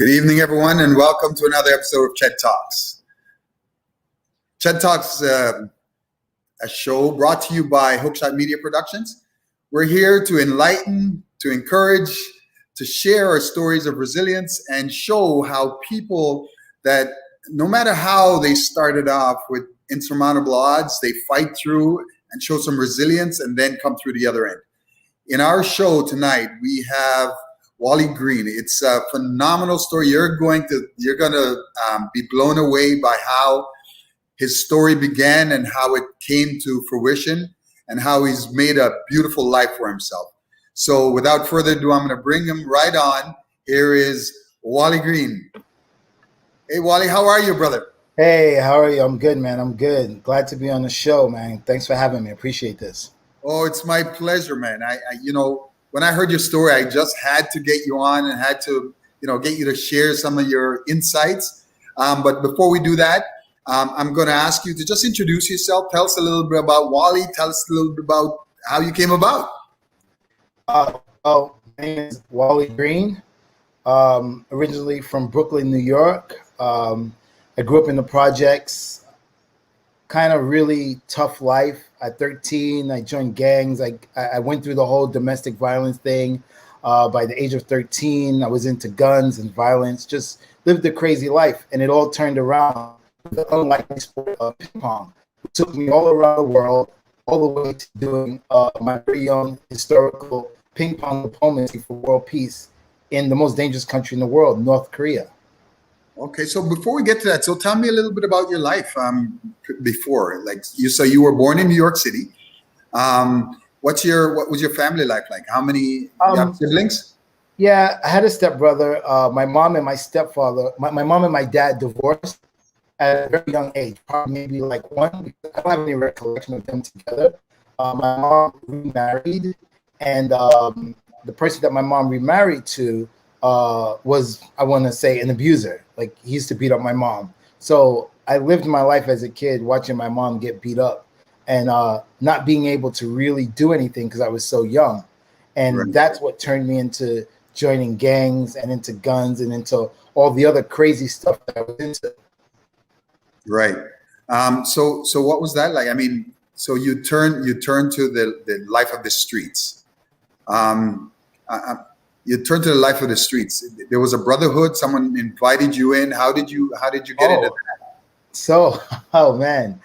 Good evening, everyone, and welcome to another episode of ChedTalks. ChedTalks, a show brought to you by Hookshot Media Productions. We're here to enlighten, to encourage, to share our stories of resilience and show how people that, no matter how they started off with insurmountable odds, they fight through and show some resilience and then come through the other end. In our show tonight, we have Wally Green. It's a phenomenal story. You're gonna be blown away by how his story began and how it came to fruition and how he's made a beautiful life for himself. So without further ado, I'm gonna bring him right on. Here is Wally Green. Hey Wally, how are you, brother? Hey, how are you? I'm good, man. I'm good. Glad to be on the show, man. Thanks for having me. Appreciate this. Oh, it's my pleasure, man. I when I heard your story, I just had to get you on and had to, get you to share some of your insights. But before we do that, I'm going to ask you to just introduce yourself. Tell us a little bit about Wally. Tell us a little bit about how you came about. My name is Wally Green. Originally from Brooklyn, New York. I grew up in the projects. Kind of really tough life. At 13, I joined gangs. I went through the whole domestic violence thing. By the age of 13, I was into guns and violence, just lived a crazy life. And it all turned around with the unlikely sport of ping-pong. It took me all around the world, all the way to doing my very own historical ping-pong diplomacy for world peace in the most dangerous country in the world, North Korea. Okay, so before we get to that, so tell me a little bit about your life before. So you were born in New York City. What was your family life like? How many you have siblings? Yeah, I had a stepbrother. My mom and my stepfather. My mom and my dad divorced at a very young age, probably maybe like one. Because I don't have any recollection of them together. My mom remarried, and the person that my mom remarried to was, I want to say, an abuser. Like, he used to beat up my mom. So I lived my life as a kid watching my mom get beat up and not being able to really do anything because I was so young. And Right. That's what turned me into joining gangs and into guns and into all the other crazy stuff that I was into. Right. So what was that like? I mean, so you turned to the life of the streets. You turned to the life of the streets. There was a brotherhood. Someone invited you in. How did you get into that? So, oh man,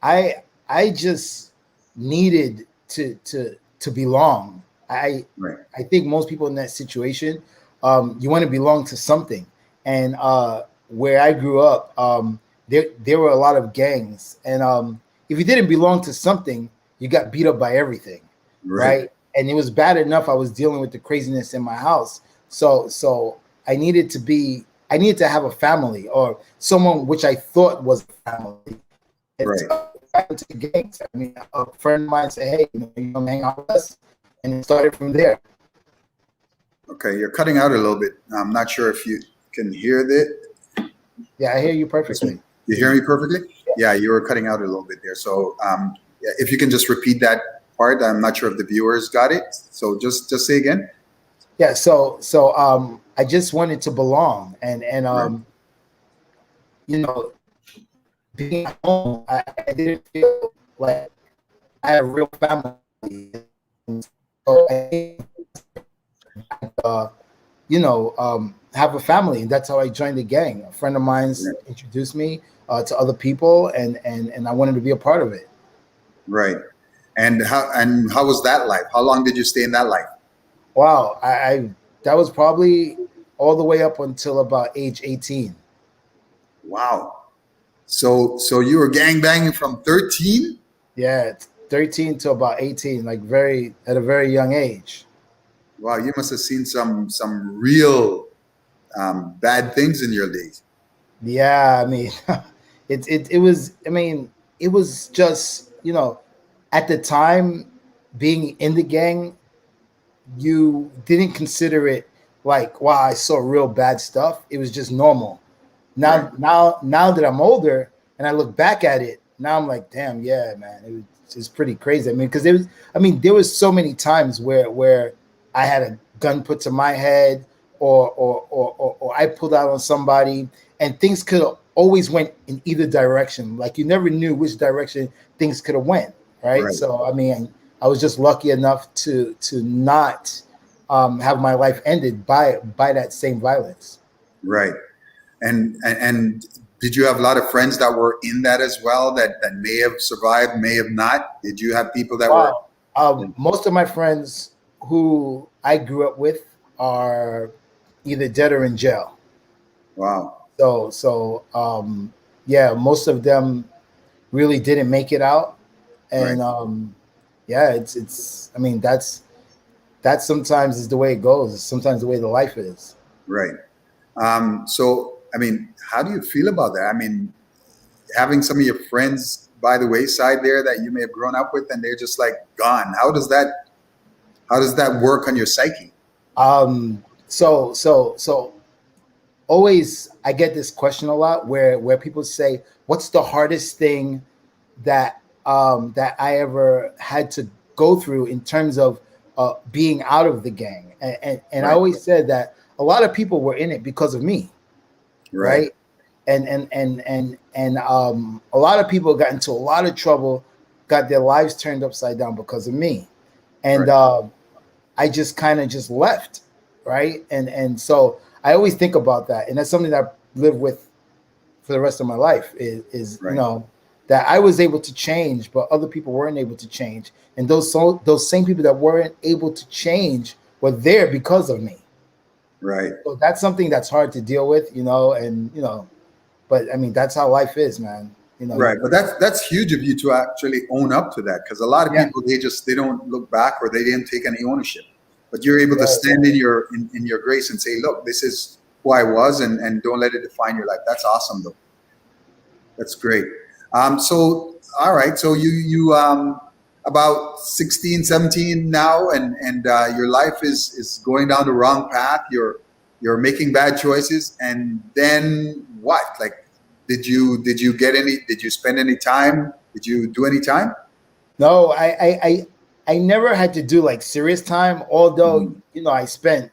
I just needed to belong. Right. I think most people in that situation, you want to belong to something. And where I grew up, there were a lot of gangs, and if you didn't belong to something, you got beat up by everything, right? And it was bad enough I was dealing with the craziness in my house. So I needed to have a family or someone which I thought was a family. Right. To gangs. I mean, a friend of mine said, "Hey, you want to hang out with us?" And it started from there. Okay, you're cutting out a little bit. I'm not sure if you can hear that. Yeah, I hear you perfectly. You hear me perfectly? Yeah, you were cutting out a little bit there. So if you can just repeat that part. I'm not sure if the viewers got it. So just say again. Yeah. So I just wanted to belong, and Right. Being at home, I didn't feel like I had a real family. So have a family, and that's how I joined the gang. A friend of mine introduced me to other people, and I wanted to be a part of it. Right. And how was that life? How long did you stay in that life? Wow, I that was probably all the way up until about age 18. Wow. So you were gangbanging from 13? Yeah, 13 to about 18, like at a very young age. Wow, you must have seen some real bad things in your days. Yeah, I mean, it was. I mean, it was just at the time, being in the gang, you didn't consider it like, wow, I saw real bad stuff. It was just normal. Now, Right. now that I'm older and I look back at it, now I'm like, damn, yeah, man, it's pretty crazy. I mean, because there was so many times where I had a gun put to my head, or I pulled out on somebody, and things could have always went in either direction. Like you never knew which direction things could have went, right? Right. So I mean, I was just lucky enough to not have my life ended by that same violence. Right. And did you have a lot of friends that were in that as well, that may have survived, may have not? Did you have people that were? Wow. Most of my friends who I grew up with are either dead or in jail. Wow. So yeah, most of them really didn't make it out, Right. and yeah, it's. I mean, that sometimes is the way it goes. It's sometimes the way the life is. Right. So, I mean, how do you feel about that? I mean, having some of your friends by the wayside there that you may have grown up with, and they're just like gone. How does that work on your psyche? So always I get this question a lot where people say, "What's the hardest thing that I ever had to go through in terms of being out of the gang?" And I Right. always said that a lot of people were in it because of me, Right. right? And a lot of people got into a lot of trouble, got their lives turned upside down because of me, and Right. I just kind of just left, right? And so I always think about that, and that's something that I live with for the rest of my life. Is Right. That I was able to change, but other people weren't able to change, and those same people that weren't able to change were there because of me. Right. So that's something that's hard to deal with, and but I mean that's how life is, man. Right. But that's huge of you to actually own up to that, because a lot of Yeah, people, they don't look back, or they didn't take any ownership. But you're able to right. stand in your grace and say, look, this is who I was, and don't let it define your life. That's awesome though. That's great. So all right. So you about 16, 17 now, and your life is going down the wrong path. You're making bad choices, and then what? Like, did you spend any time? Did you do any time? No, I never had to do like serious time, although Mhm. I spent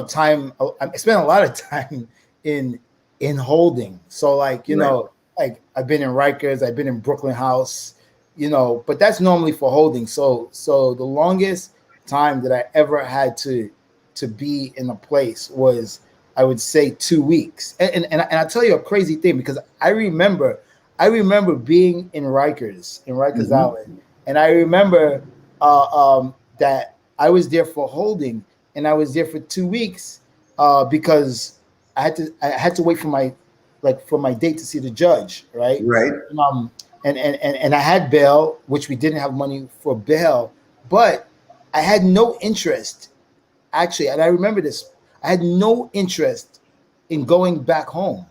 time. I spent a lot of time in holding. So like Right. like I've been in Rikers, I've been in Brooklyn House, but that's normally for holding. So the longest time that I ever had to be in a place was, I would say, 2 weeks. And I tell you a crazy thing, because I remember being in Rikers Hmm. Island, and I remember that I was there for holding, and I was there for 2 weeks because I had to wait for my date to see the judge, right? Right. And, and I had bail, which we didn't have money for bail, but I had no interest, actually, and I remember this. I had no interest in going back home.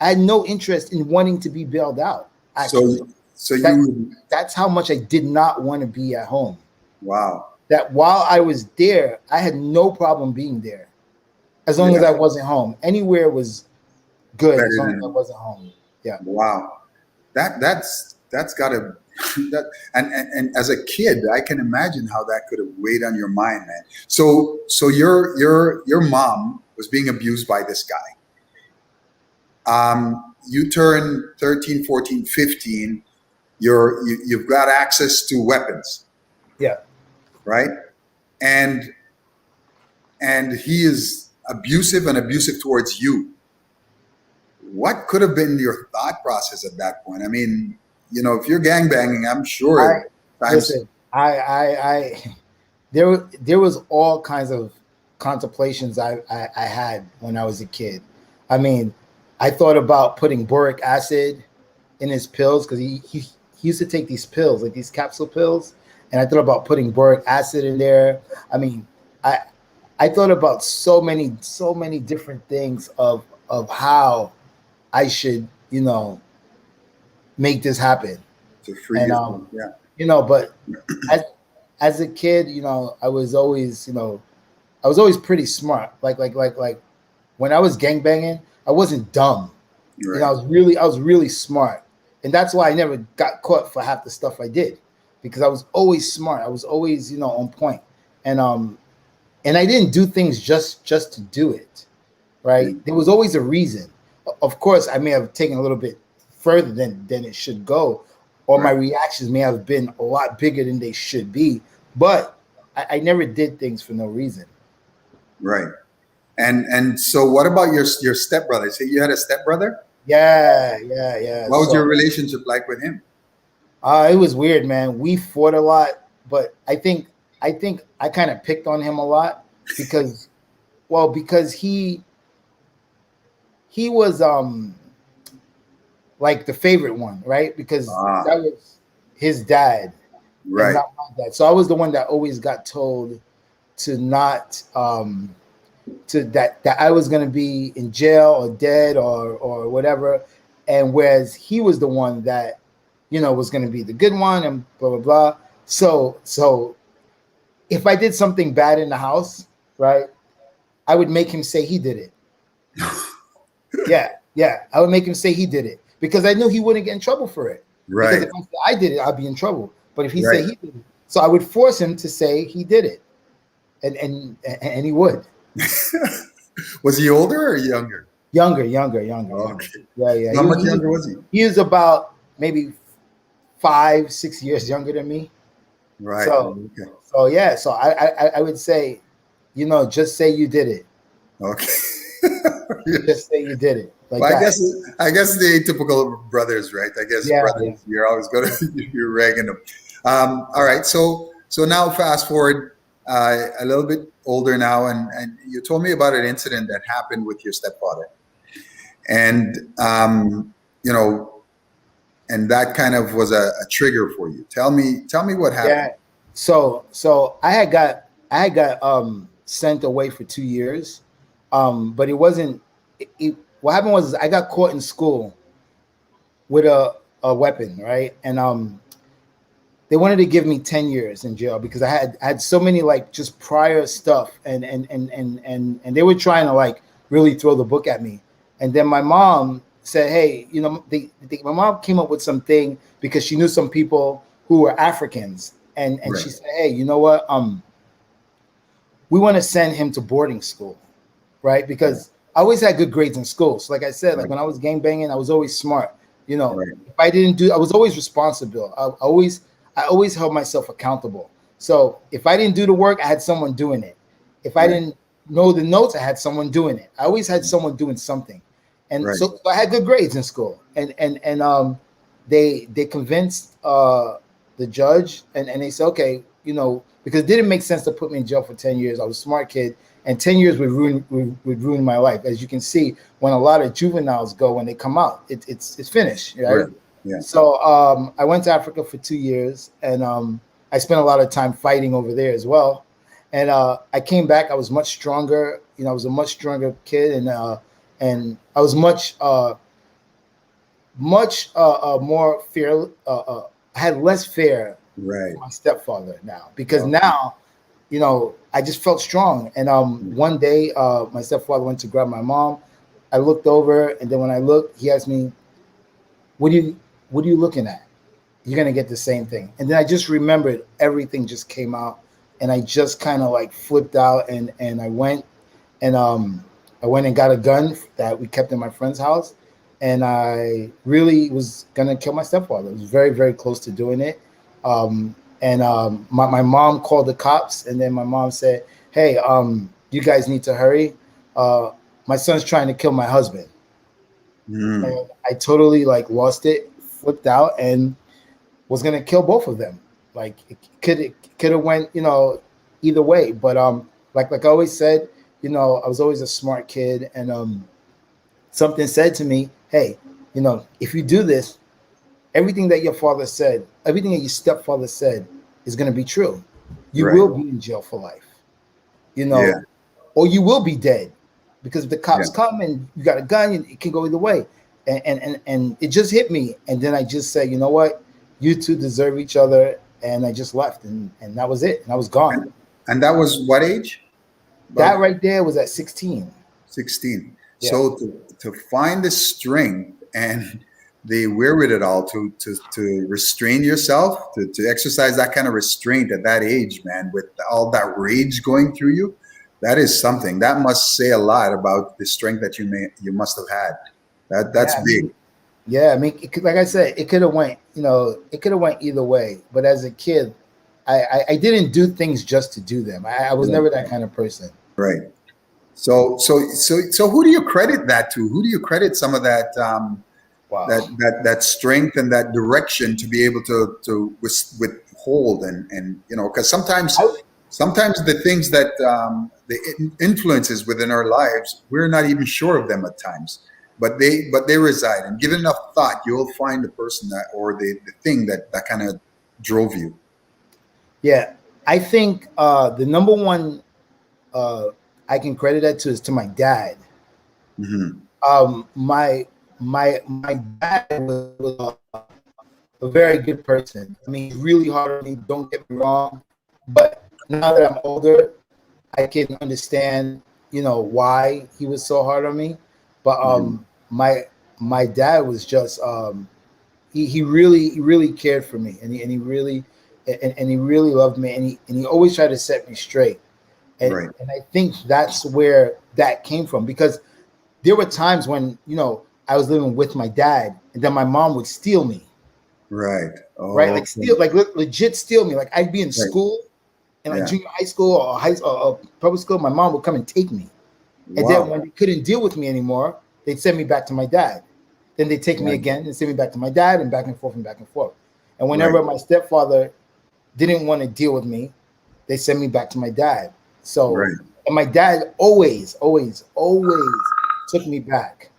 I had no interest in wanting to be bailed out. Actually, So so that you that's how much I did not want to be at home. wow. That while I was there, I had no problem being there as long as Yeah. I wasn't home. Anywhere was good as Better long as I than wasn't home. Yeah. wow. That's gotta that and as a kid, I can imagine how that could have weighed on your mind, man. So your mom was being abused by this guy. You turn 13, 14, 15. You've got access to weapons, Yeah. right? And he is abusive, and abusive towards you. What could have been your thought process at that point? I mean, if you're gangbanging, I'm sure I at times. listen. I there was all kinds of contemplations I had when I was a kid. I mean, I thought about putting boric acid in his pills, because he used to take these pills, like these capsule pills, and I thought about putting boric acid in there. I mean, I I thought about so many different things of how I should make this happen. To free And yourself. Yeah. but as as a kid, I was always pretty smart. Like when I was gangbanging, I wasn't dumb. Right. I was really smart, and that's why I never got caught for half the stuff I did, because I was always smart. I was always on point, and and I didn't do things just to do it, right? Yeah. There was always a reason. Of course, I may have taken a little bit further than it should go, or my Right. reactions may have been a lot bigger than they should be. But I never did things for no reason. Right. And so what about your stepbrother? So you had a stepbrother? Yeah. What was your So relationship like with him? it was weird, man. We fought a lot, but I think I kind of picked on him a lot because, well, because he was like the favorite one, right? Because that Ah, was his dad and right. not my dad. So I was the one that always got told to not to that I was going to be in jail or dead or whatever, and whereas he was the one that was going to be the good one and blah blah blah. So if I did something bad in the house, right, I would make him say he did it. Yeah, I would make him say he did it because I knew he wouldn't get in trouble for it. Because Right. if I said I did it, I'd be in trouble. But if he Right. said he did it, so I would force him to say he did it, and he would. Was he older or younger? Younger. Okay. Yeah. How much younger was he? He was about maybe 5, 6 years younger than me. Right. So Okay. so yeah. So I would say, just say you did it. Okay. Just say you did it like Well, that. I guess the typical brothers, right? I guess Yeah. brothers, you're always going to you're ragging them. All right, so now fast forward a little bit older now, and you told me about an incident that happened with your stepfather, and you know, and that kind of was a trigger for you. Tell me what happened. Yeah. So I had got sent away for 2 years. But it wasn't what happened was I got caught in school with a weapon, right? And they wanted to give me 10 years in jail because I had so many like just prior stuff and they were trying to like really throw the book at me. And then my mom said, hey, my mom came up with something because she knew some people who were Africans. And Right, she said, hey, you know what? We want to send him to boarding school, right? right, Because I always had good grades in school. So like I said, like right, when I was gang banging, I was always smart. right, If I didn't do, I was always responsible. I always held myself accountable. So if I didn't do the work, I had someone doing it. If I right, didn't know the notes, I had someone doing it. I always had someone doing something. And right, so I had good grades in school. And they convinced the judge and they said, okay, because it didn't make sense to put me in jail for 10 years. I was a smart kid, and 10 years would ruin my life. As you can see, when a lot of juveniles go, when they come out, it's finished, right? right. Yeah, So I went to Africa for 2 years, and I spent a lot of time fighting over there as well. And I came back. I was much stronger. I was a much stronger kid, and I was much more fear. I had less fear right. for my stepfather now because Okay. now, I just felt strong. And one day, my stepfather went to grab my mom. I looked over, and then when I looked, he asked me, "What do you looking at? You're gonna get the same thing." And then I just remembered everything just came out, and I just kind of like flipped out, and and I went and got a gun that we kept in my friend's house, and I really was gonna kill my stepfather. I was very, very close to doing it. And my mom called the cops, and then my mom said, "Hey, you guys need to hurry. My son's trying to kill my husband." Mm, And I totally like lost it, flipped out, and was gonna kill both of them. Like it could have went, either way. But like I always said, I was always a smart kid, and something said to me, "Hey, if you do this, everything that your father said, everything that your stepfather said, is gonna be true. You right. will be in jail for life, you Yeah, know, or you will be dead, because if the yeah. cops come and you got a gun, it can go either way." And it just hit me, and then I just said, you know what, you two deserve each other, and I just left, and that was it, and I was gone. And that was what age? That About right there was at 16. 16. Yeah, So to find the strength and the wherewithal to restrain yourself, to exercise that kind of restraint at that age, man, with all that rage going through you, That is something that must say a lot about the strength that you must have had. That's Yeah, I big. mean, yeah, I mean, like I said, it could have went, it could have went either way. But as a kid, I didn't do things just to do them. I was Right. never that kind of person. Right. So who do you credit that to? Who do you credit some of that Wow. that strength and that direction to be able to withhold and because I, sometimes the things that the influences within our lives, we're not even sure of them at times, but they reside, and given enough thought, you'll find the person that or the thing that kind of drove you. yeah, I think the number one uh, I can credit that to is to my dad. Hmm. My dad was a very good person. I mean, he's really hard on me. Don't get me wrong, but now that I'm older, I can understand, why he was so hard on me. But Hmm. my dad was just he really cared for me, and he really loved me, and he always tried to set me straight. Right. And I think that's where that came from, because there were times when I was living with my dad, and then my mom would steal me, Right. right? Oh, Like steal, like legit steal me. Like I'd be in right. school, in like Yeah. junior high school or public school, my mom would come and take me. And then Wow. when they couldn't deal with me anymore, they'd send me back to my dad. Then they'd take me Right. again and send me back to my dad, and back and forth and back and forth. And Right. whenever my stepfather didn't want to deal with me, they sent me back to my dad. So, Right. and my dad always took me back.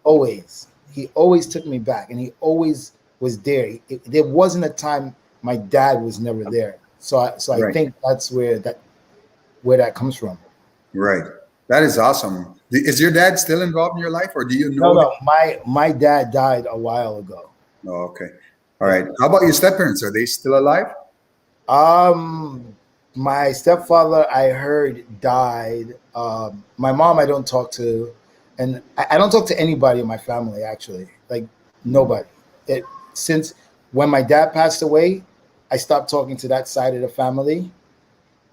Always. He always took me back, and he always was there. There wasn't a time my dad was never there. So I Right. think that's where that comes from. Right. That is awesome. Is your dad still involved in your life, or do you No, know him? no, my dad died a while ago. Oh, okay. All Yeah. right. How about your step parents? Are they still alive? Um, my stepfather, I heard, died. My mom, I don't talk to, and I don't talk to anybody in my family, actually. Like Mhm. nobody. It Since when my dad passed away, I stopped talking to that side of the family,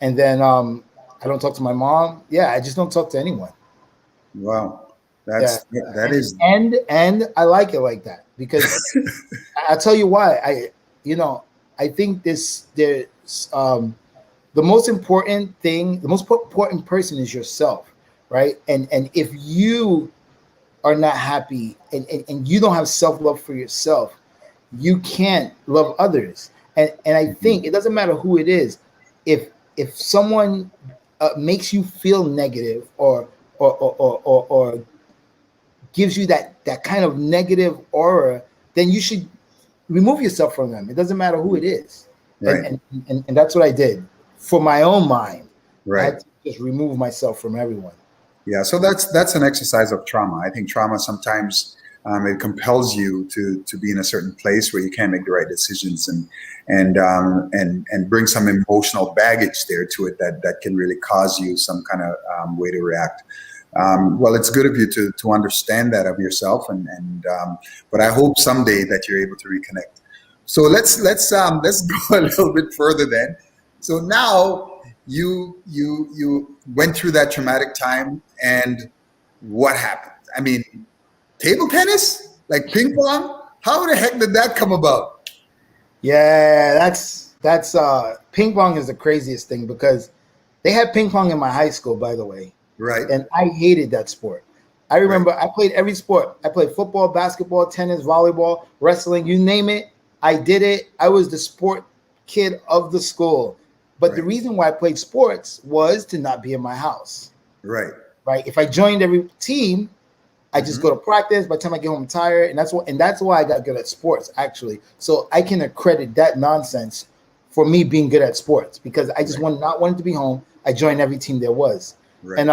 and then I don't talk to my mom. Yeah, I just don't talk to anyone. Wow. Yeah, That and is and I like it like that, because I'll tell you why. You know, I think there's the most important thing, the most important person is yourself, right? And if you are not happy, and you don't have self-love for yourself, you can't love others. And I Mhm. think it doesn't matter who it is. If someone makes you feel negative, or gives you that kind of negative aura, then you should remove yourself from them. It doesn't matter who it is. And Right. and that's what I did for my own mind. I Right. had to just remove myself from everyone. Yeah, so that's an exercise of trauma. I think trauma sometimes it compels you to be in a certain place where you can't make the right decisions, and bring some emotional baggage there to it that can really cause you some kind of way to react. Well, it's good of you to understand that of yourself, and but I hope someday that you're able to reconnect. So let's go a little bit further then. So now you went through that traumatic time, and what happened? I mean, table tennis, like ping pong. How the heck did that come about? Yeah, that's ping pong is the craziest thing, because they had ping pong in my high school, by the way, Right, and I hated that sport. I right, remember I played every sport. I played football, basketball, tennis, volleyball, wrestling, you name it. I did it. I was the sport kid of the school. But the right, reason why I played sports was to not be in my house, right. right? If I joined every team, I just go Hmm. to practice. By the time I get home, I'm tired, and that's why I got good at sports, actually. So I can accredit that nonsense for me being good at sports, because I just Right, not wanted to be home. I joined every team there was, right. and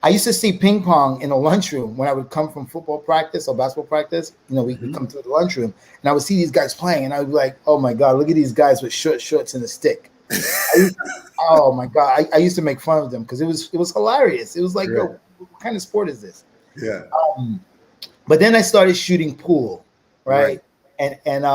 I used to see ping pong in the lunchroom when I would come from football practice or basketball practice. We Hmm. come to the lunchroom, and I would see these guys playing, and I would be like, "Oh my god, look at these guys with short shorts and a stick." I used, oh my god, I used to make fun of them, because it was hilarious. It was like, Right. yo, what kind of sport is this? Yeah. Um, but then I started shooting pool, Right. right? And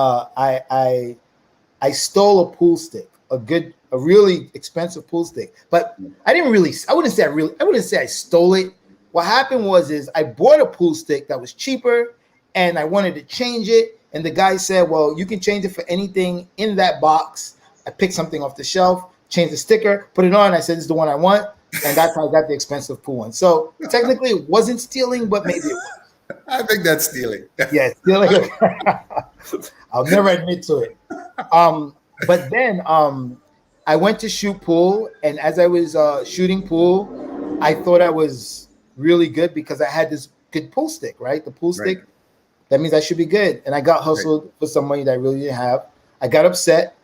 I stole a pool stick, a good a really expensive pool stick. But I wouldn't say I stole it. What happened is I bought a pool stick that was cheaper and I wanted to change it. And the guy said, well, you can change it for anything in that box. I picked something off the shelf, changed the sticker, put it on. I said, this is the one I want. And that's how I got the expensive pool one. So technically it wasn't stealing, but maybe it was. I think that's stealing. Yeah, stealing. I'll never admit to it. But then I went to shoot pool, and as I was shooting pool, I thought I was really good because I had this good pool stick, right? The pool stick, that means I should be good. And I got hustled for some money that I really didn't have. I got upset,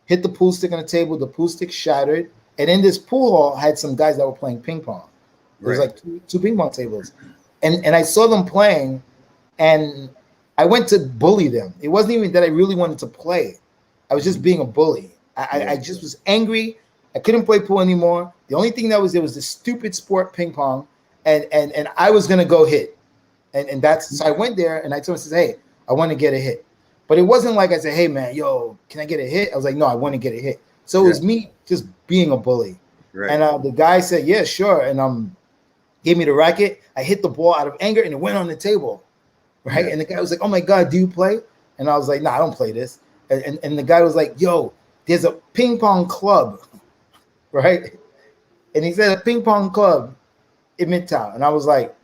hit the pool stick on the table, the pool stick shattered. And in this pool hall had some guys that were playing ping pong. There was like two ping pong tables. And I saw them playing, and I went to bully them. It wasn't even that I really wanted to play. I was just being a bully. I just was angry. I couldn't play pool anymore. The only thing that was there was this stupid sport ping pong, and I was gonna go hit. And that's so I went there and I told him, says, hey, I want to get a hit. But it wasn't like I said, hey man, yo, can I get a hit? I was like, no, I want to get a hit. So it was me just being a bully. Right. And the guy said, yeah, sure. And gave me the racket. I hit the ball out of anger and it went on the table. Right. Yeah. And the guy was like, oh my God, do you play? And I was like, no, I don't play this. And the guy was like, yo, there's a ping pong club. Right. And he said a ping pong club in Midtown. And I was like,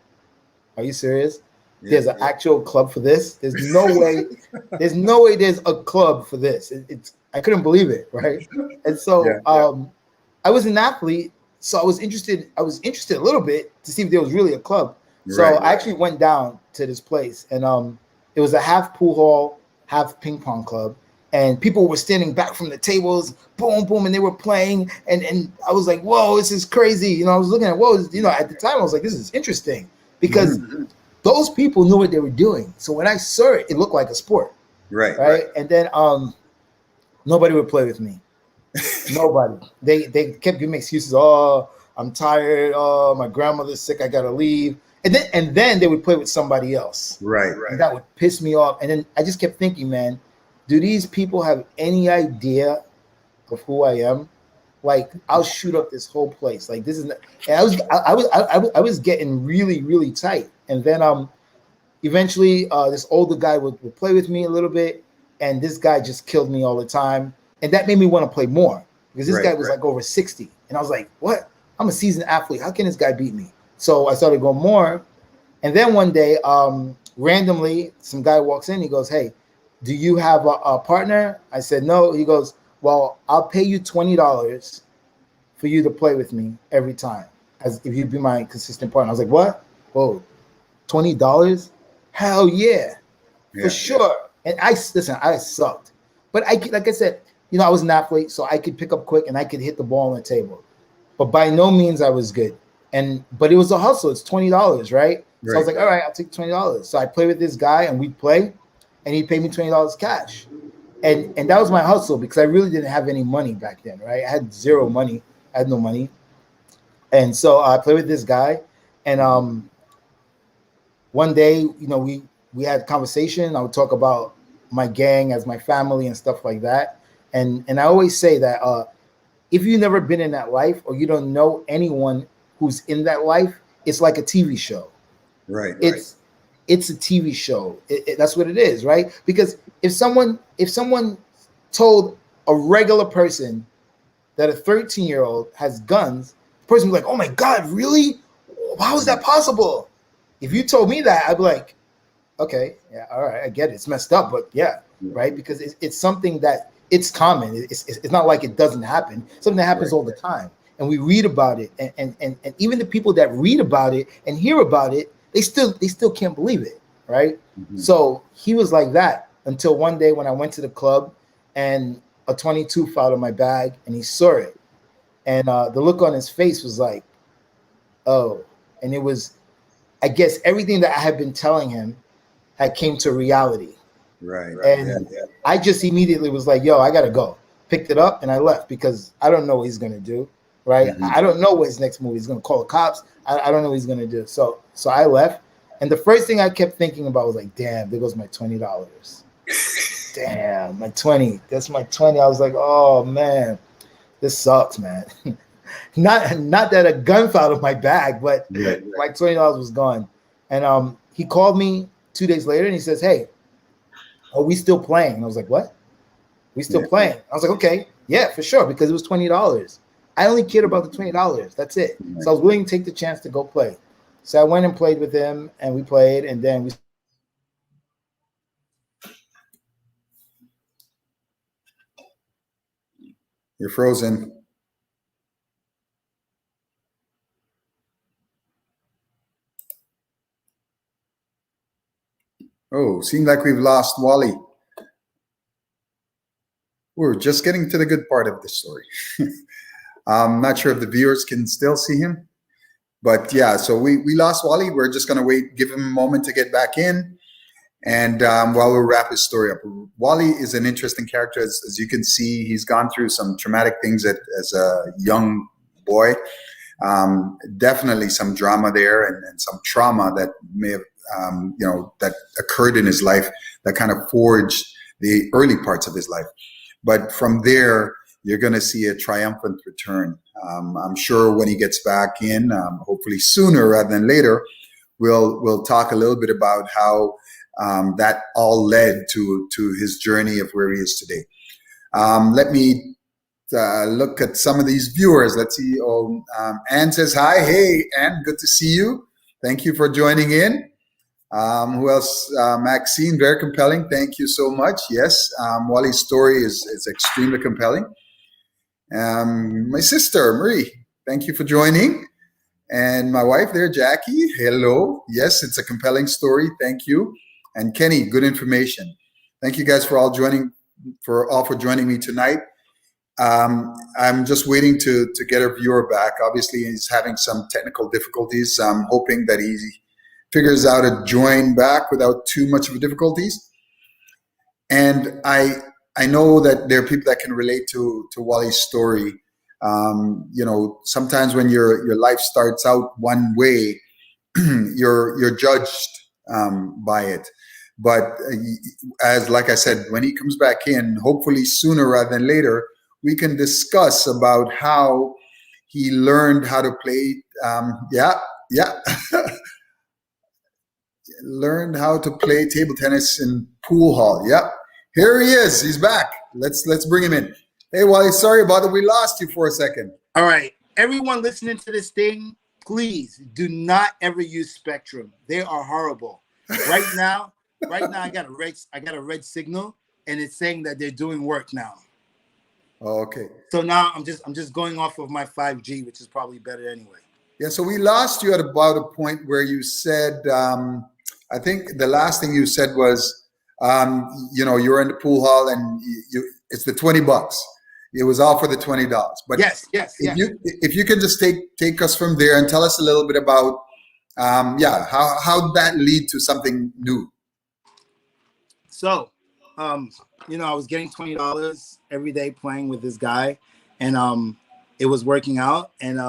are you serious? Yeah, there's an actual club for this? There's no way. There's no way there's a club for this. I couldn't believe it, right? And so I was an athlete, so I was interested a little bit to see if there was really a club. So I actually went down to this place, and it was a half pool hall, half ping pong club, and people were standing back from the tables, boom, boom, and they were playing, and I was like, whoa, this is crazy. You know, I was looking at, whoa, you know, at the time I was like, this is interesting because those people knew what they were doing. So when I saw it, it looked like a sport. Right. And then nobody would play with me. Nobody. They kept giving me excuses. Oh, I'm tired. Oh, my grandmother's sick. I gotta leave. And then they would play with somebody else. Right. And that would piss me off. And then I just kept thinking, man, do these people have any idea of who I am? Like, I'll shoot up this whole place. Like, this is not, and I was getting really, really tight. And then eventually this older guy would play with me a little bit, and this guy just killed me all the time. And that made me want to play more because this guy was like over 60. And I was like, what? I'm a seasoned athlete. How can this guy beat me? So I started going more. And then one day, randomly, some guy walks in. He goes, hey, do you have a partner? I said, no. He goes, well, I'll pay you $20 for you to play with me every time, as if you'd be my consistent partner. I was like, what? Whoa, $20? Hell yeah, for sure. And I sucked. But like I said, you know, I was an athlete, so I could pick up quick and I could hit the ball on the table. But by no means I was good. But it was a hustle. It's $20, right? So I was like, all right, I'll take $20. So I played with this guy and we'd play, and he'd pay me $20 cash. And that was my hustle because I really didn't have any money back then, right? I had zero money. I had no money. And so I played with this guy. And one day, you know, we had a conversation. I would talk about my gang as my family and stuff like that. And I always say that if you've never been in that life or you don't know anyone who's in that life, it's like a TV show. Right. It's a TV show. That's what it is, right? Because if someone told a regular person that a 13-year-old has guns, the person would be like, oh my God, really? How is that possible? If you told me that, I'd be like, okay, yeah, all right, I get it. It's messed up, but yeah, right? Because it's something that it's common. It's not like it doesn't happen. Something that happens all the time. And we read about it. And even the people that read about it and hear about it, they still can't believe it, right? Mm-hmm. So he was like that until one day when I went to the club and a 22 fell out of my bag and he saw it. And the look on his face was like, oh. And it was, I guess, everything that I had been telling him had came to reality. Right. And I just immediately was like, yo, I got to go. Picked it up and I left because I don't know what he's going to do. Right. Mm-hmm. I don't know what his next move is. He's going to call the cops. I don't know what he's going to do. So I left. And the first thing I kept thinking about was like, damn, there goes my $20. Damn, my 20. That's my 20. I was like, oh, man. this sucks, man. Not that a gun fell out of my bag, but Right. my $20 was gone. And he called me 2 days later and he says, "Hey, are we still playing?" And I was like, "What? We still Yeah. playing?" I was like, "Okay, yeah, for sure," because it was $20. I only cared about the $20. That's it. Right. So I was willing to take the chance to go play. So I went and played with him, and we played, and then we. You're frozen. Oh, seems like we've lost Wally. We're just getting to the good part of the story. I'm not sure if the viewers can still see him, but yeah, so we lost Wally. We're just going to wait, give him a moment to get back in. And while we wrap his story up, Wally is an interesting character. As you can see, he's gone through some traumatic things as a young boy. Definitely some drama there and some trauma that may have, that occurred in his life that kind of forged the early parts of his life. But from there, you're going to see a triumphant return. I'm sure when he gets back in, hopefully sooner rather than later, we'll talk a little bit about how that all led to his journey of where he is today. Let me look at some of these viewers. Let's see. Oh, Anne says hi. Hey, Anne, good to see you. Thank you for joining in. Who else? Maxine, very compelling. Thank you so much. Yes, Wally's story is extremely compelling. My sister, Marie, thank you for joining. And my wife there, Jackie, hello. Yes, it's a compelling story. Thank you. And Kenny, good information. Thank you guys for joining me tonight. I'm just waiting to get a viewer back. Obviously, he's having some technical difficulties. I'm hoping that he figures out a join back without too much of a difficulties. And I know that there are people that can relate to Wally's story. Sometimes when your life starts out one way, you're judged by it. But like I said, when he comes back in, hopefully sooner rather than later, we can discuss about how he learned how to play. Learned how to play table tennis in pool hall. Yep. Here he is. He's back. Let's bring him in. Hey, Wally, sorry about that. We lost you for a second. All right. Everyone listening to this thing, please do not ever use Spectrum. They are horrible. Right now, I got a red signal, and it's saying that they're doing work now. Oh, okay. So now I'm just going off of my 5G, which is probably better anyway. Yeah. So we lost you at about a point where you said, I think the last thing you said was, you're in the pool hall and it's the $20. It was all for the $20. But yes. If you can just take us from there and tell us a little bit about, how that lead to something new. So, I was getting $20 every day playing with this guy, and it was working out. And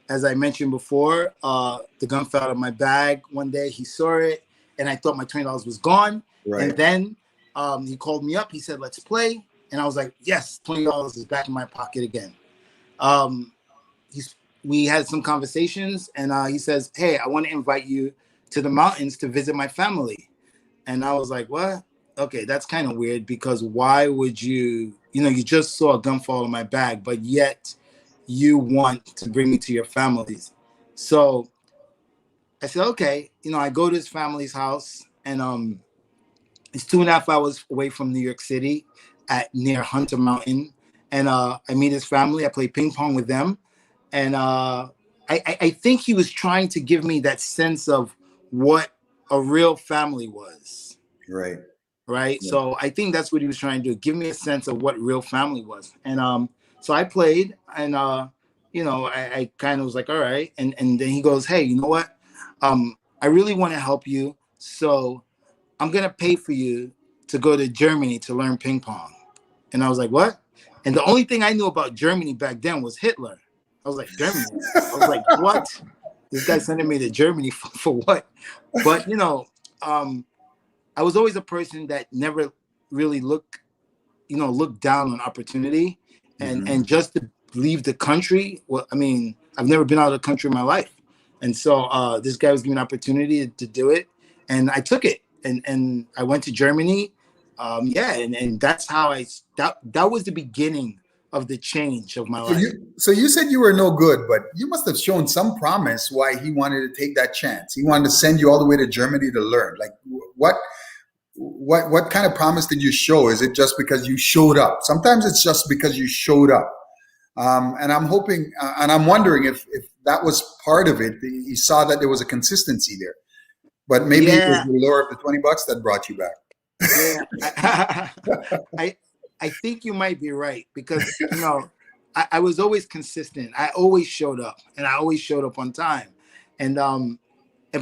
as I mentioned before, the gun fell out of my bag one day. He saw it, and I thought my $20 was gone. Right. And then he called me up. He said, "Let's play." And I was like, "Yes, $20 is back in my pocket again." We had some conversations, and he says, "Hey, I want to invite you to the mountains to visit my family." And I was like, "What? Okay, that's kind of weird, because why would you, you just saw a gun fall in my bag, but yet you want to bring me to your families." So I said, okay. I go to his family's house, and it's 2.5 hours away from New York City near Hunter Mountain. And I meet his family. I play ping pong with them. And I think he was trying to give me that sense of what a real family was. Right. Right. Yeah. So I think that's what he was trying to do. Give me a sense of what real family was. And so I played, and I kind of was like, all right. And then he goes, "Hey, you know what? I really want to help you. So I'm going to pay for you to go to Germany to learn ping pong." And I was like, "What?" And the only thing I knew about Germany back then was Hitler. I was like, Germany? I was like, what? This guy's sending me to Germany for what? But, I was always a person that never really looked down on opportunity. and just to leave the country. Well, I mean, I've never been out of the country in my life, and so this guy was giving me an opportunity to do it, and I took it, and I went to Germany. Yeah, and that's how that was the beginning of the change of my So life. you said you were no good, but you must have shown some promise why he wanted to take that chance. He wanted to send you all the way to Germany to learn. Like what kind of promise did you show? Is it just because you showed up? Sometimes it's just because you showed up. And I'm hoping, and I'm wondering if that was part of it. He saw that there was a consistency there, but maybe it was Yeah, the lure of the $20 that brought you back. yeah. I think you might be right because I was always consistent. I always showed up, and I always showed up on time, and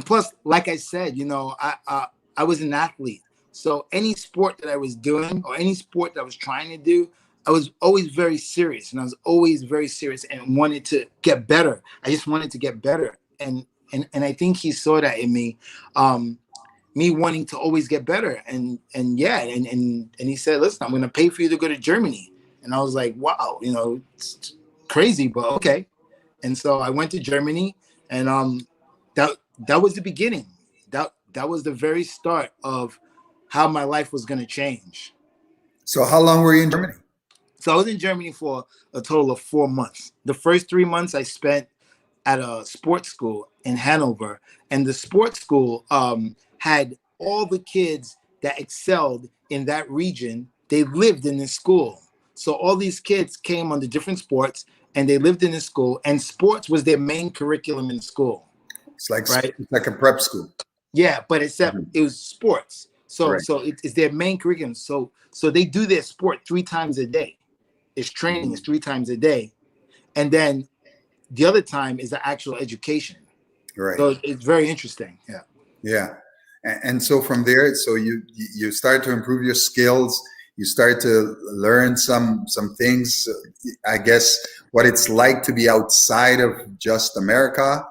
plus, like I said, I was an athlete, so any sport that I was doing or any sport that I was trying to do, I was always very serious, and I was always very serious and wanted to get better. I just wanted to get better, and I think he saw that in me. Me wanting to always get better, and he said, listen, I'm going to pay for you to go to Germany. And I was like, wow, it's crazy, but okay. And so I went to Germany, and that was the beginning. That was the very start of how my life was going to change. So how long were you in Germany? So I was in Germany for a total of 4 months. The first 3 months I spent at a sports school in Hanover, and the sports school had all the kids that excelled in that region. They lived in this school, so all these kids came on the different sports, and they lived in this school. And sports was their main curriculum in school, right? It's like a prep school. Yeah, but except it was sports. So Right. so it's their main curriculum. So they do their sport 3 times a day. It's training is 3 times a day, and then the other time is the actual education. Right. So it's very interesting. Yeah. Yeah. And so from there, so you start to improve your skills. You start to learn some things. I guess what it's like to be outside of just America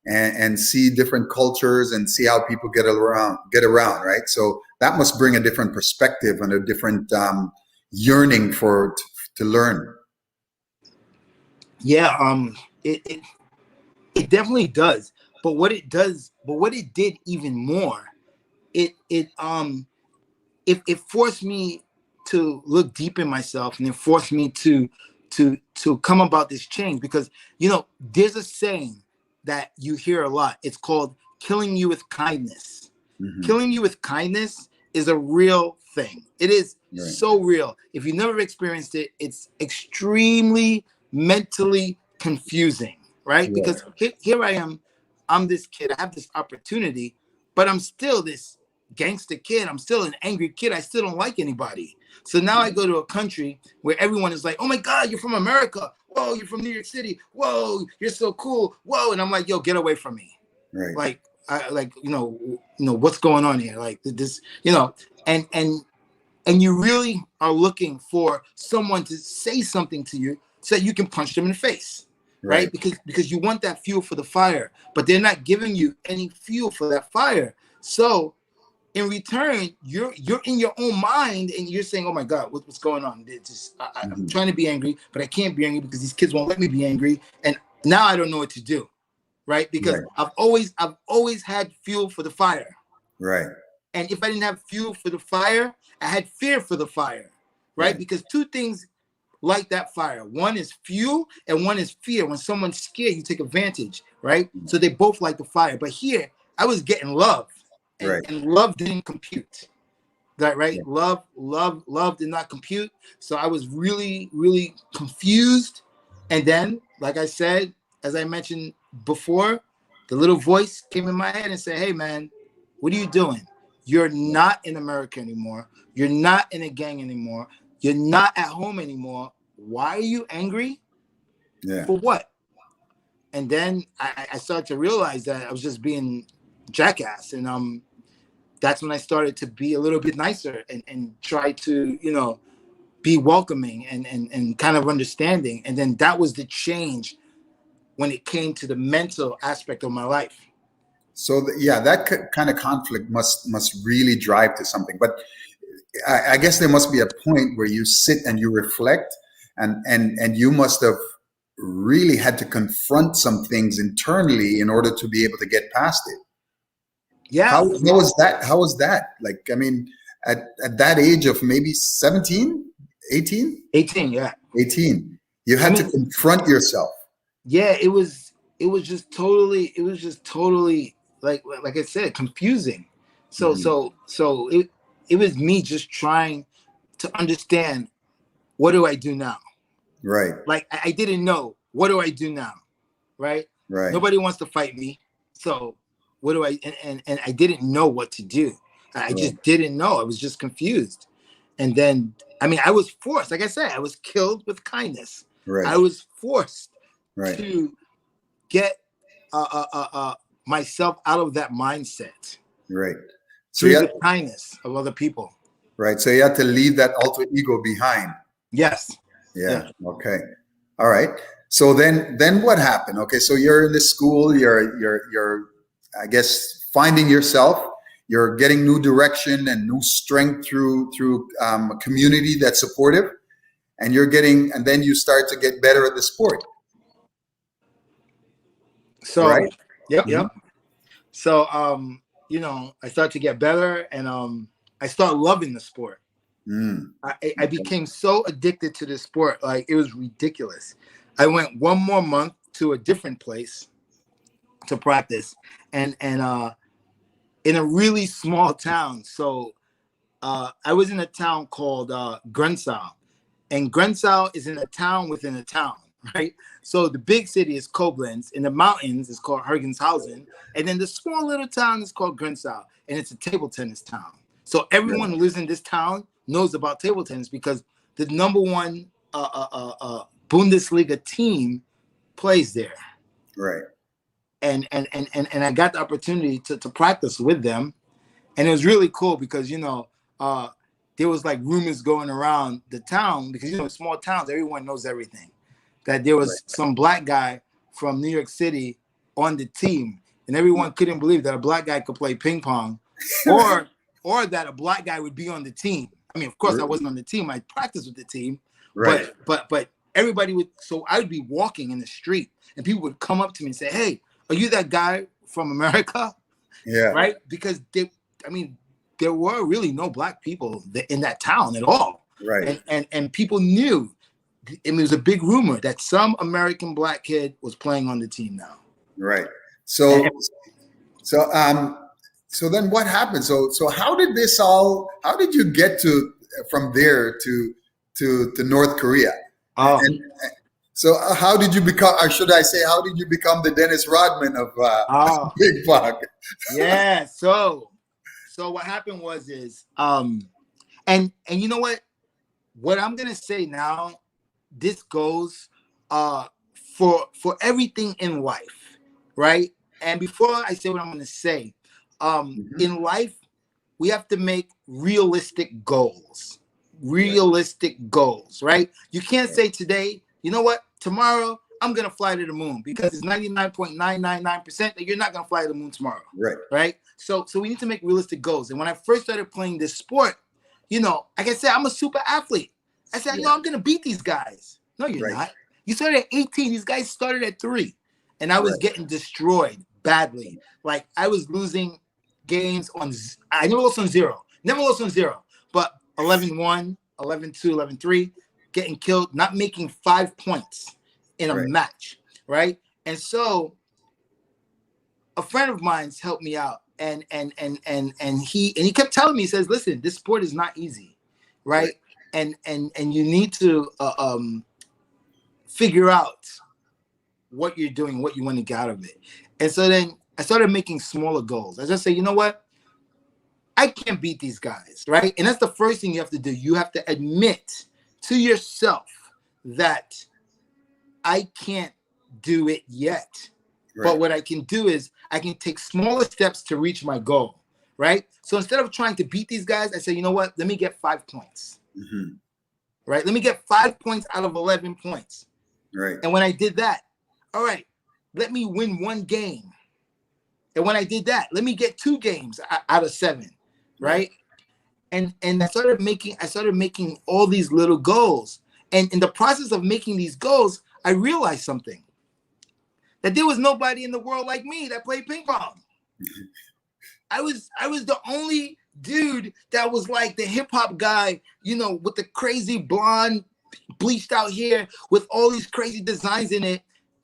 and see different cultures and see how people get around. Right. So that must bring a different perspective and a different yearning to learn. Yeah. It definitely does. But what it did even more, it forced me to look deep in myself, and it forced me to come about this change, because there's a saying that you hear a lot. It's called killing you with kindness. Killing you with kindness is a real thing. It is so real. If you never experienced it, it's extremely mentally confusing, right? Because here I am, I'm this kid, I have this opportunity, but I'm still this gangster kid. I'm still an angry kid. I still don't like anybody. So now I go to a country where everyone is like, oh my God, you're from America. Whoa, you're from New York City. Whoa, you're so cool. Whoa. And I'm like, yo, get away from me. Right. Like, what's going on here? Like this, and you really are looking for someone to say something to you so that you can punch them in the face. Right? Because you want that fuel for the fire, but they're not giving you any fuel for that fire. So in return, you're in your own mind, and you're saying, "Oh my God, what's going on?" I'm trying to be angry, but I can't be angry because these kids won't let me be angry, and now I don't know what to do, right? Because I've always had fuel for the fire, Right. and if I didn't have fuel for the fire, I had fear for the fire, right? Because two things light that fire: one is fuel, and one is fear. When someone's scared, you take advantage, right? So they both light the fire. But here, I was getting love. And love didn't compute, that right? Love did not compute. So I was really, really confused. And then, like I said, as I mentioned before, the little voice came in my head and said, hey man, what are you doing? You're not in America anymore. You're not in a gang anymore. You're not at home anymore. Why are you angry? For what? And then I started to realize that I was just being jackass. And that's when I started to be a little bit nicer and try to, be welcoming and kind of understanding. And then that was the change when it came to the mental aspect of my life. So that kind of conflict must really drive to something. But I guess there must be a point where you sit and you reflect and you must have really had to confront some things internally in order to be able to get past it. Yeah. How was that? How was that? Like, I mean, at that age of maybe 17, 18? 18, yeah. 18. You had to confront yourself. Yeah, it was just totally like I said, confusing. So it was me just trying to understand, what do I do now? Right. Like I didn't know, what do I do now? Right? Right. Nobody wants to fight me. So what do I and I didn't know what to do. I just didn't know. I was just confused. And then I was forced. Like I said, I was killed with kindness. Right. I was forced Right. to get myself out of that mindset. Right. So Through the kindness of other people. Right. So you had to leave that alter ego behind. Yes. Yeah. Okay. All right. So then what happened? Okay. So you're in this school. You're I guess finding yourself. You're getting new direction and new strength through a community that's supportive, and and then you start to get better at the sport. So right? Yep. Mhm. So I started to get better, and I started loving the sport. Mm. I became so addicted to this sport, like it was ridiculous. I went one more month to a different place to practice, and in a really small town. So I was in a town called Grensau, and Grensau is in a town within a town, right? So the big city is Koblenz, in the mountains is called Hergenshausen, and then the small little town is called Grensau, and it's a table tennis town. So everyone who lives in this town knows about table tennis because the number one Bundesliga team plays there. Right. And I got the opportunity to practice with them, and it was really cool because there was like rumors going around the town because small towns, everyone knows everything. That there was some black guy from New York City on the team, and everyone couldn't believe that a black guy could play ping pong, or that a black guy would be on the team. I mean, of course, I wasn't on the team. I practiced with the team, Right. but everybody would. So I would be walking in the street, and people would come up to me and say, "Hey, are you that guy from America?" Yeah. Right? Because there were really no black people in that town at all. Right. And people knew. It was a big rumor that some American black kid was playing on the team now. Right. So then what happened? So how did you get from there to North Korea? Oh. So how did you become, or should I say, how did you become the Dennis Rodman of Ping-Pong? Yeah. So what happened is and you know what I'm gonna say now, this goes for everything in life, right? And before I say what I'm gonna say, in life we have to make realistic goals. Realistic goals, right? You can't say today, you know what, tomorrow I'm gonna fly to the moon, because it's 99.999% that you're not gonna fly to the moon tomorrow. Right? So we need to make realistic goals. And when I first started playing this sport, like I said, I'm a super athlete. I said, I'm gonna beat these guys. No, you're not. You started at 18. These guys started at 3. And I was getting destroyed badly. Like I was losing games I never lost on 0. Never lost on 0. But 11-1, 11-2, 11-3, getting killed, not making 5 points in a match, right? And so a friend of mine's helped me out, and he kept telling me, he says, listen, this sport is not easy, right? And you need to figure out what you're doing, what you want to get out of it. And so then I started making smaller goals. I just say, you know what? I can't beat these guys, right? And that's the first thing you have to do. You have to admit to yourself that I can't do it yet. But what I can do is I can take smaller steps to reach my goal, right? So instead of trying to beat these guys, I say, you know what? Let me get 5 points, right? Let me get 5 points out of 11 points. Right. And when I did that, all right, let me win 1 game. And when I did that, let me get 2 games out of 7, right? And I started making all these little goals. And in the process of making these goals, I realized something, that there was nobody in the world like me that played ping pong. I was the only dude that was like the hip hop guy, you know, with the crazy blonde, bleached out hair with all these crazy designs in it.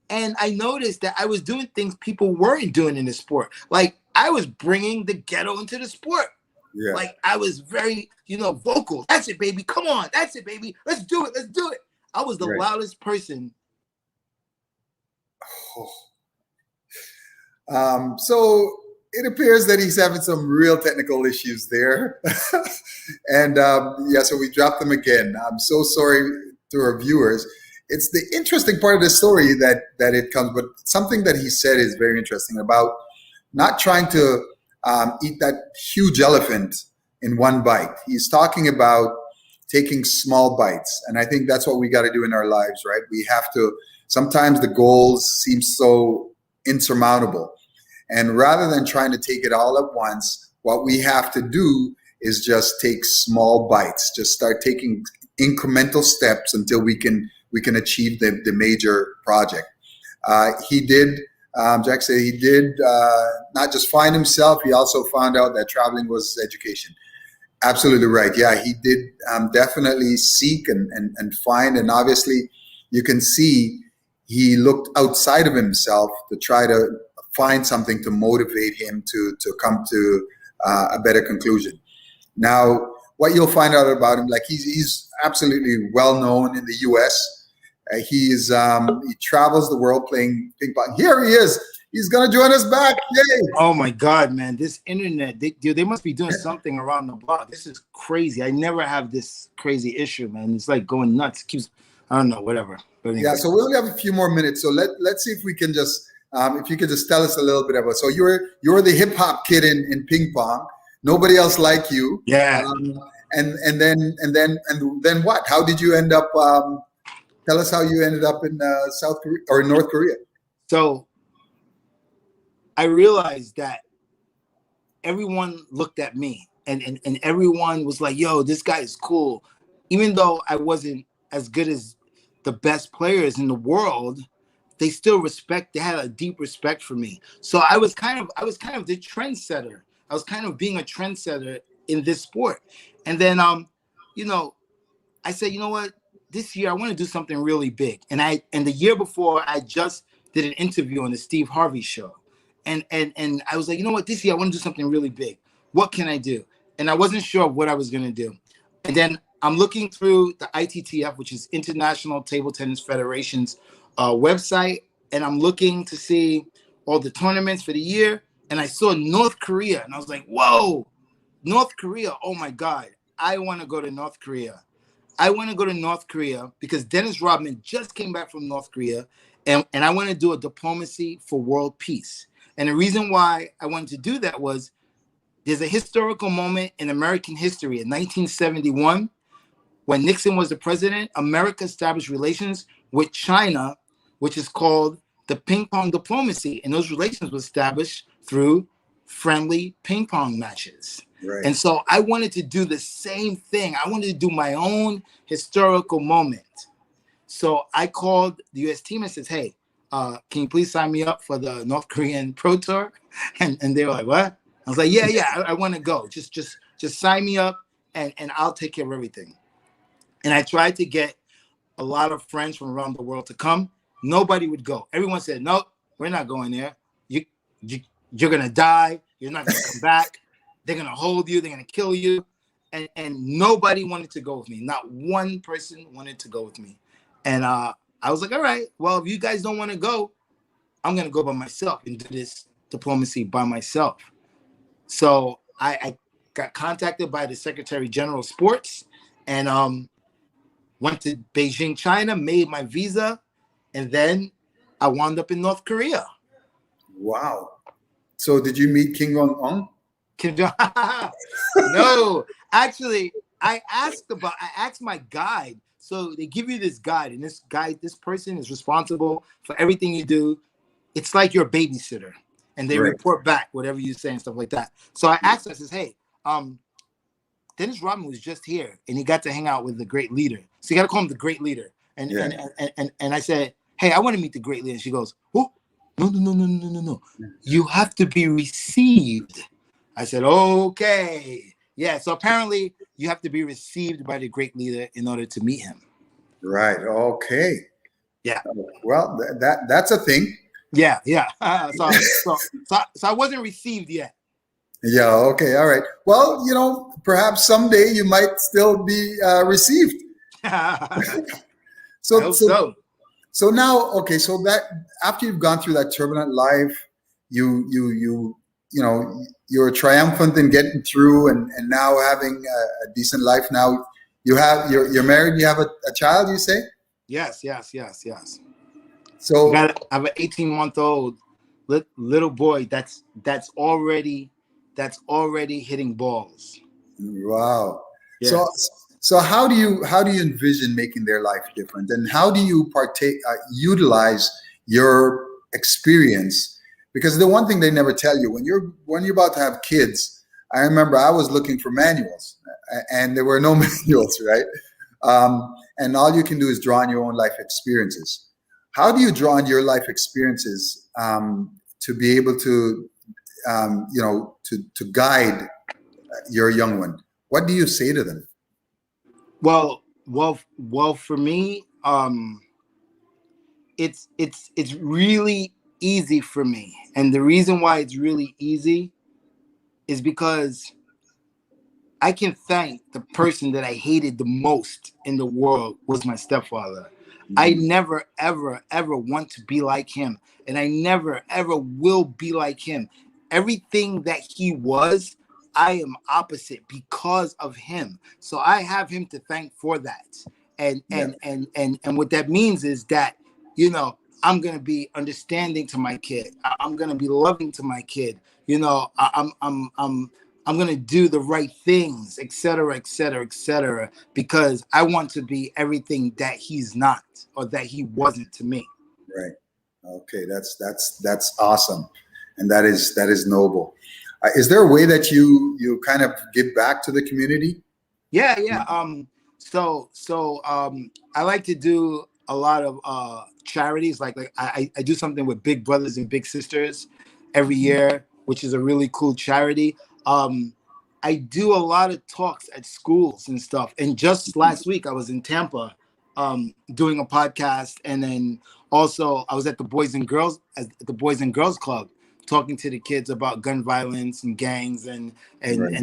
And I noticed that I was doing things people weren't doing in the sport. Like I was bringing the ghetto into the sport. Yeah. Like I was very, you know, vocal. That's it, baby. Come on. That's it, baby. Let's do it. Let's do it. I was the loudest person. So it appears that he's having some real technical issues there. And yeah, so we dropped them again. I'm so sorry to our viewers. It's the interesting part of the story that it comes, but something that he said is very interesting about not trying to eat that huge elephant in one bite. He's talking about taking small bites. And I think that's what we got to do in our lives, right? We have to, sometimes the goals seem so insurmountable. And rather than trying to take it all at once, what we have to do is just take small bites, just start taking incremental steps until we can achieve the major project. He did, Jack said he did not just find himself, he also found out that traveling was education. Absolutely right. Yeah, he did definitely seek and find, and obviously you can see he looked outside of himself to try to find something to motivate him to come to a better conclusion. Now, what you'll find out about him, like he's absolutely well known in the U.S. He travels the world playing ping pong. Here he is. He's gonna join us back. Yay! Oh my God, man! This internet, they must be doing something around the block. This is crazy. I never have this crazy issue, man. It's like going nuts. It keeps, I don't know, whatever. But anyway. Yeah. So we only have a few more minutes. So let's see if we can just. If you could just tell us a little bit about, so you're the hip hop kid in ping pong. Nobody else like you. Yeah. And then what? How did you end up? Tell us how you ended up in South Korea or North Korea. So I realized that everyone looked at me and everyone was like, "Yo, this guy is cool," even though I wasn't as good as the best players in the world. They still they had a deep respect for me. So I was kind of the trendsetter. I was kind of being a trendsetter in this sport. And then, you know, I said, you know what, this year I want to do something really big. And the year before I just did an interview on the Steve Harvey show. And I was like, you know what, this year I want to do something really big. What can I do? And I wasn't sure of what I was going to do. And then I'm looking through the ITTF, which is International Table Tennis Federation's website, and I'm looking to see all the tournaments for the year, and I saw North Korea, and I was like, whoa, North Korea, oh my God, I want to go to North Korea. I want to go to North Korea because Dennis Rodman just came back from North Korea, and I want to do a diplomacy for world peace. And the reason why I wanted to do that was there's a historical moment in American history in 1971 when Nixon was the president. America established relations with China, which is called the Ping-Pong diplomacy. And those relations were established through friendly ping pong matches. Right. And so I wanted to do the same thing. I wanted to do my own historical moment. So I called the U.S. team and says, hey, can you please sign me up for the North Korean Pro Tour? And they were like, what? I was like, yeah, I want to go. Just sign me up and I'll take care of everything. And I tried to get a lot of friends from around the world to come. Nobody would go. Everyone said, nope, we're not going there. You're going to die. You're not going to come back. They're going to hold you. They're going to kill you. And nobody wanted to go with me. Not one person wanted to go with me. And I was like, all right, well, if you guys don't want to go, I'm going to go by myself and do this diplomacy by myself. So I got contacted by the Secretary General of Sports and went to Beijing, China, made my visa, and then I wound up in North Korea. Wow. So did you meet Kim Jong-un? No, actually, I asked my guide. So they give you this guide, and this person is responsible for everything you do. It's like your babysitter, and they report back whatever you say and stuff like that. So I asked her, I says, hey, Dennis Rodman was just here, and he got to hang out with the great leader. So you got to call him the great leader. And Yeah. and I said, hey, I want to meet the great leader. And she goes, oh, no. You have to be received. I said, okay. Yeah, so apparently you have to be received by the great leader in order to meet him. Right. Okay. Yeah. Well, that's a thing. Yeah. So I wasn't received yet. Yeah. Okay. All right. Well, perhaps someday you might still be received. I So, hope so, so. so now, okay. So that after you've gone through that turbulent life, you're triumphant in getting through, and now having a decent life. Now you're married. And you have a child. You say? Yes. So I have an 18-month-old little boy that's already hitting balls. wow. Yeah. So how do you envision making their life different, and how do you utilize your experience? Because the one thing they never tell you when you're about to have kids, I remember I was looking for manuals, and there were no manuals, right? And all you can do is draw on your own life experiences. How do you draw on your life experiences to be able to, to guide your young one? What do you say to them? Well, for me, it's really easy for me, and the reason why it's really easy is because I can thank the person that I hated the most in the world was my stepfather. I never, ever, ever want to be like him. And I never, ever will be like him. Everything that he was, I am opposite because of him. So I have him to thank for that. And what that means is that, I'm going to be understanding to my kid. I'm going to be loving to my kid. I'm going to do the right things, et cetera, because I want to be everything that he's not or that he wasn't to me. Right. Okay. That's awesome. And that is noble. Is there a way that you kind of give back to the community? Yeah. So I like to do a lot of charities. Like I do something with Big Brothers and Big Sisters every year, which is a really cool charity. I do a lot of talks at schools and stuff. And just last week, I was in Tampa doing a podcast, and then also I was at the Boys and Girls Club talking to the kids about gun violence and gangs and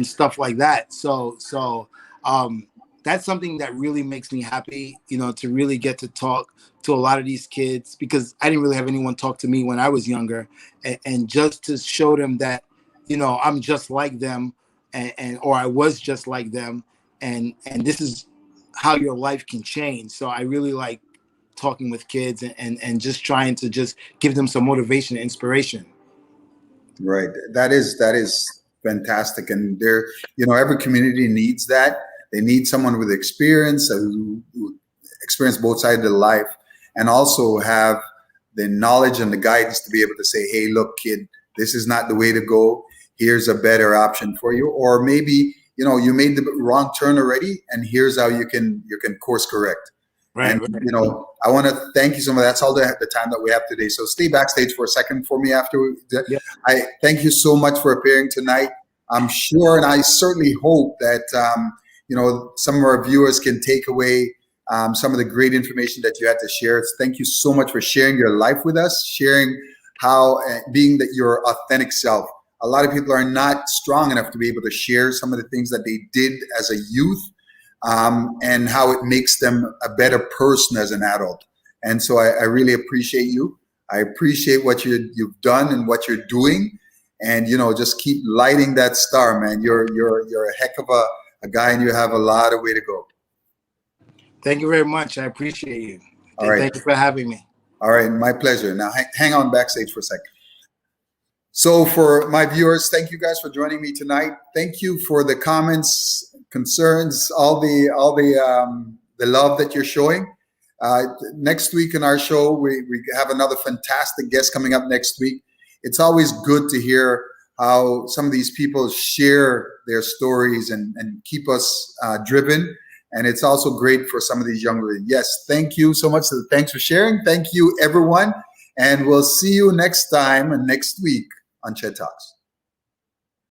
stuff like that. So that's something that really makes me happy, to really get to talk to a lot of these kids, because I didn't really have anyone talk to me when I was younger, and just to show them that, I'm just like them, or I was just like them, and this is how your life can change. So I really like talking with kids and just trying to just give them some motivation and inspiration. Right. That is fantastic. And every community needs that. They need someone with experience who experience both sides of the life, and also have the knowledge and the guidance to be able to say, hey, look, kid, this is not the way to go. Here's a better option for you. Or maybe, you made the wrong turn already, and here's how you can course correct. Right. I want to thank you so much. That's all the time that we have today. So stay backstage for a second for me after. Yeah. I thank you so much for appearing tonight. I'm sure, and I certainly hope that, some of our viewers can take away some of the great information that you had to share. Thank you so much for sharing your life with us, sharing how being that your authentic self. A lot of people are not strong enough to be able to share some of the things that they did as a youth, and how it makes them a better person as an adult. And so I really appreciate you. I appreciate what you've done and what you're doing, and just keep lighting that star, man. You're a heck of a guy, and you have a lot of way to go. Thank you very much. I appreciate you. All right. Thank you for having me. All right, my pleasure. Now hang on backstage for a second. So for my viewers, thank you guys for joining me tonight. Thank you for the comments, concerns, all the love that you're showing. Next week in our show, we have another fantastic guest coming up next week. It's always good to hear how some of these people share their stories and keep us driven. And it's also great for some of these younger. Yes, thank you so much. Thanks for sharing. Thank you, everyone. And we'll see you next time and next week on Ched Talks.